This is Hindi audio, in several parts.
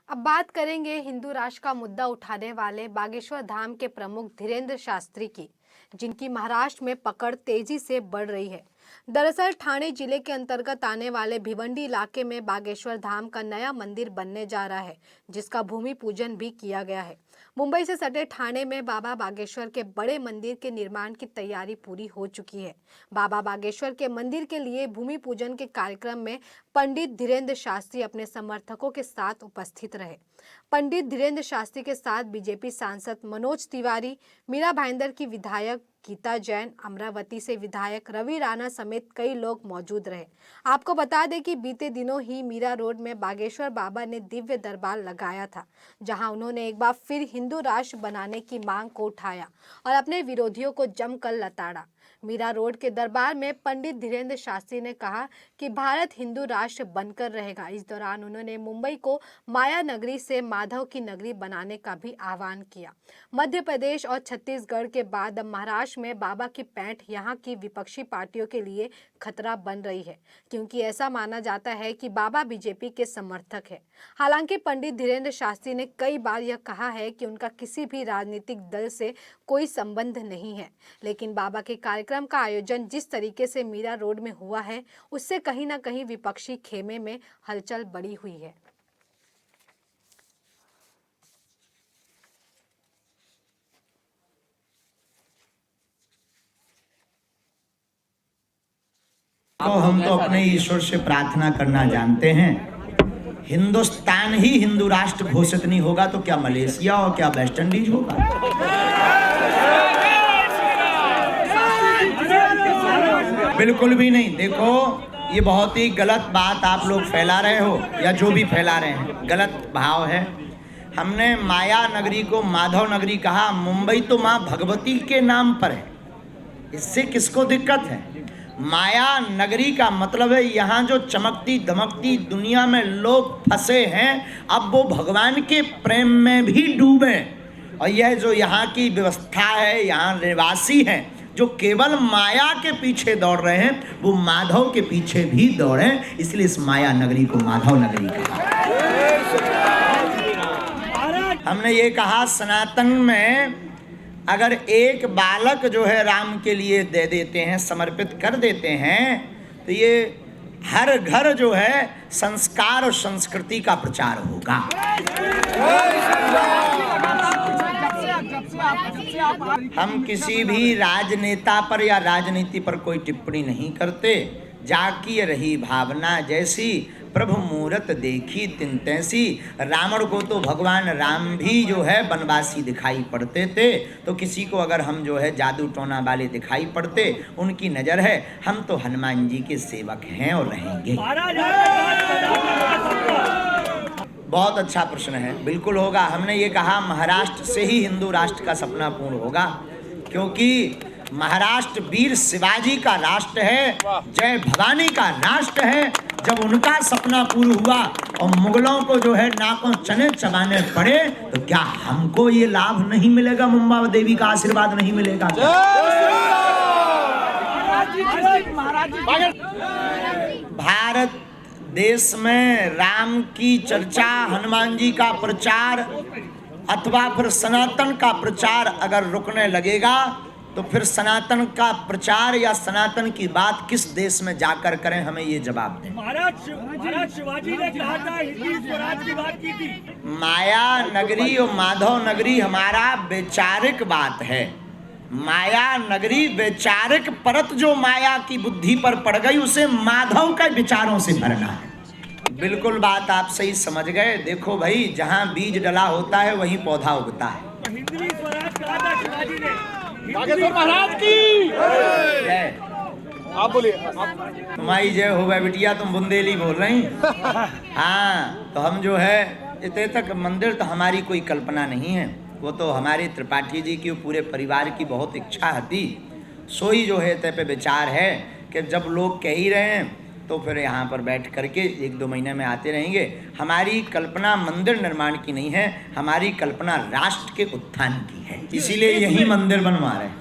अब बात करेंगे हिंदू राष्ट्र का मुद्दा उठाने वाले बागेश्वर धाम के प्रमुख धीरेन्द्र शास्त्री की, जिनकी महाराष्ट्र में पकड़ तेजी से बढ़ रही है। दरअसल ठाणे जिले के अंतर्गत आने वाले भिवंडी इलाके में बागेश्वर धाम का नया मंदिर बनने जा रहा है, जिसका भूमि पूजन भी किया गया है। मुंबई से सटे ठाणे में बाबा बागेश्वर के बड़े मंदिर के निर्माण की तैयारी पूरी हो चुकी है। बाबा बागेश्वर के मंदिर के लिए भूमि पूजन के कार्यक्रम में पंडित धीरेन्द्र शास्त्री अपने समर्थकों के साथ उपस्थित रहे। पंडित धीरेन्द्र शास्त्री के साथ बीजेपी सांसद मनोज तिवारी, मीरा भाईंदर की विधायक गीता जैन, अमरावती से विधायक रवि राणा समेत कई लोग मौजूद रहे। आपको बता दें कि बीते दिनों ही मीरा रोड में बागेश्वर बाबा ने दिव्य दरबार लगाया था, जहां उन्होंने एक बार फिर हिंदू राष्ट्र बनाने की मांग को उठाया और अपने विरोधियों को जमकर लताड़ा। मीरा रोड के दरबार में पंडित धीरेन्द्र शास्त्री ने कहा कि भारत हिंदू राष्ट्र बनकर रहेगा। इस दौरान उन्होंने मुंबई को माया नगरी से माधव की नगरी बनाने का भी आह्वान किया। मध्य प्रदेश और छत्तीसगढ़ के बाद अब महाराष्ट्र में बाबा की पैंठ यहां की विपक्षी पार्टियों के लिए खतरा बन रही है, क्योंकि ऐसा माना जाता है कि बाबा बीजेपी के समर्थक है। हालांकि पंडित धीरेन्द्र शास्त्री ने कई बार यह कहा है कि उनका किसी भी राजनीतिक दल से कोई संबंध नहीं है, लेकिन बाबा के कार्यक्रम का आयोजन जिस तरीके से मीरा रोड में हुआ है, उससे कहीं ना कहीं विपक्षी खेमे में हलचल बढ़ी हुई है। तो हम तो अपने ईश्वर से प्रार्थना करना जानते हैं, हिंदुस्तान ही हिंदू राष्ट्र घोषित नहीं होगा तो क्या मलेशिया और क्या वेस्ट इंडीज होगा? बिल्कुल भी नहीं। देखो, ये बहुत ही गलत बात आप लोग फैला रहे हो, या जो भी फैला रहे हैं, गलत भाव है। हमने माया नगरी को माधव नगरी कहा। मुंबई तो माँ भगवती के नाम पर है, इससे किसको दिक्कत है? माया नगरी का मतलब है यहाँ जो चमकती धमकती दुनिया में लोग फंसे हैं, अब वो भगवान के प्रेम में भी डूबे। और यह जो यहाँ की व्यवस्था है, यहाँ निवासी हैं जो केवल माया के पीछे दौड़ रहे हैं, वो माधव के पीछे भी दौड़े, इसलिए इस माया नगरी को माधव नगरी कहा। हमने ये कहा, सनातन में अगर एक बालक जो है राम के लिए दे देते हैं, समर्पित कर देते हैं, तो ये हर घर जो है संस्कार और संस्कृति का प्रचार होगा। हम किसी भी राजनेता पर या राजनीति पर कोई टिप्पणी नहीं करते। जाकी रही भावना जैसी, प्रभु मूरत देखी तिन तैसी। रावण को तो भगवान राम भी जो है वनवासी दिखाई पड़ते थे, तो किसी को अगर हम जो है जादू टोना वाले दिखाई पड़ते, उनकी नज़र है हम तो हनुमान जी के सेवक हैं और रहेंगे। बहुत अच्छा प्रश्न है, बिल्कुल होगा। हमने ये कहा महाराष्ट्र से ही हिंदू राष्ट्र का सपना पूर्ण होगा, क्योंकि महाराष्ट्र वीर शिवाजी का राष्ट्र है, जय भवानी का राष्ट्र है। जब उनका सपना पूरा हुआ और मुगलों को जो है नाकों चने चबाने पड़े, तो क्या हमको ये लाभ नहीं मिलेगा? मुंबा देवी का आशीर्वाद नहीं मिलेगा? भारत देश में राम की चर्चा, हनुमान जी का प्रचार अथवा फिर सनातन का प्रचार अगर रुकने लगेगा, तो फिर सनातन का प्रचार या सनातन की बात किस देश में जाकर करें? हमें ये जवाब दें। महाराज शिवाजी ने कहा था हिंदू स्वराज की बात की थी। माया नगरी और माधव नगरी हमारा वैचारिक बात है। माया नगरी वैचारिक परत जो माया की बुद्धि पर पड़ गई, उसे माधव के विचारों से भरना है। बिल्कुल बात आप सही समझ गए। देखो भाई, जहाँ बीज डला होता है वहीं पौधा उगता है। हिंदू स्वराज कहा था शिवाजी ने। बागेश्वर महाराज की जय। आप बोलिए। तुम्हारी जय हो गए बिटिया, तुम बुंदेली बोल रही। हाँ, तो हम जो है इतने तक मंदिर तो हमारी कोई कल्पना नहीं है, वो तो हमारे त्रिपाठी जी की पूरे परिवार की बहुत इच्छा थी। सोई जो है ते पे विचार है कि जब लोग कह ही रहे हैं तो फिर यहाँ पर बैठ करके 1-2 महीने में आते रहेंगे। हमारी कल्पना मंदिर निर्माण की नहीं है, हमारी कल्पना राष्ट्र के उत्थान की है, इसीलिए यही मंदिर बनवा रहे हैं।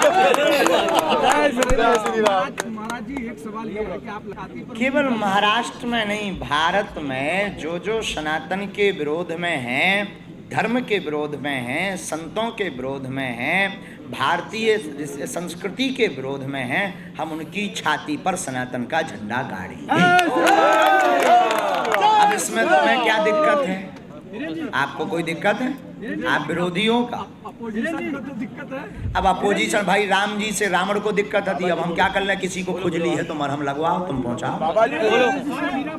जय श्री राम। महाराज जी एक सवाल ये है कि आप लगाती पर केवल महाराष्ट्र में नहीं, भारत में जो जो सनातन के विरोध में हैं, धर्म के विरोध में हैं, संतों के विरोध में हैं, भारतीय संस्कृति के विरोध में हैं, हम उनकी छाती पर सनातन का झंडा गाड़ेंगे। अब इसमें तुम्हें क्या दिक्कत है? आपको कोई दिक्कत है? आप विरोधियों का अपोजिशन को तो दिक्कत है। अब अपोजिशन, भाई राम जी से रावण को दिक्कत थी, अब हम क्या कर रहे हैं? किसी को खुजली है तो मरहम लगवाओ, तुम पहुंचाओ। बाबा जी बोलो।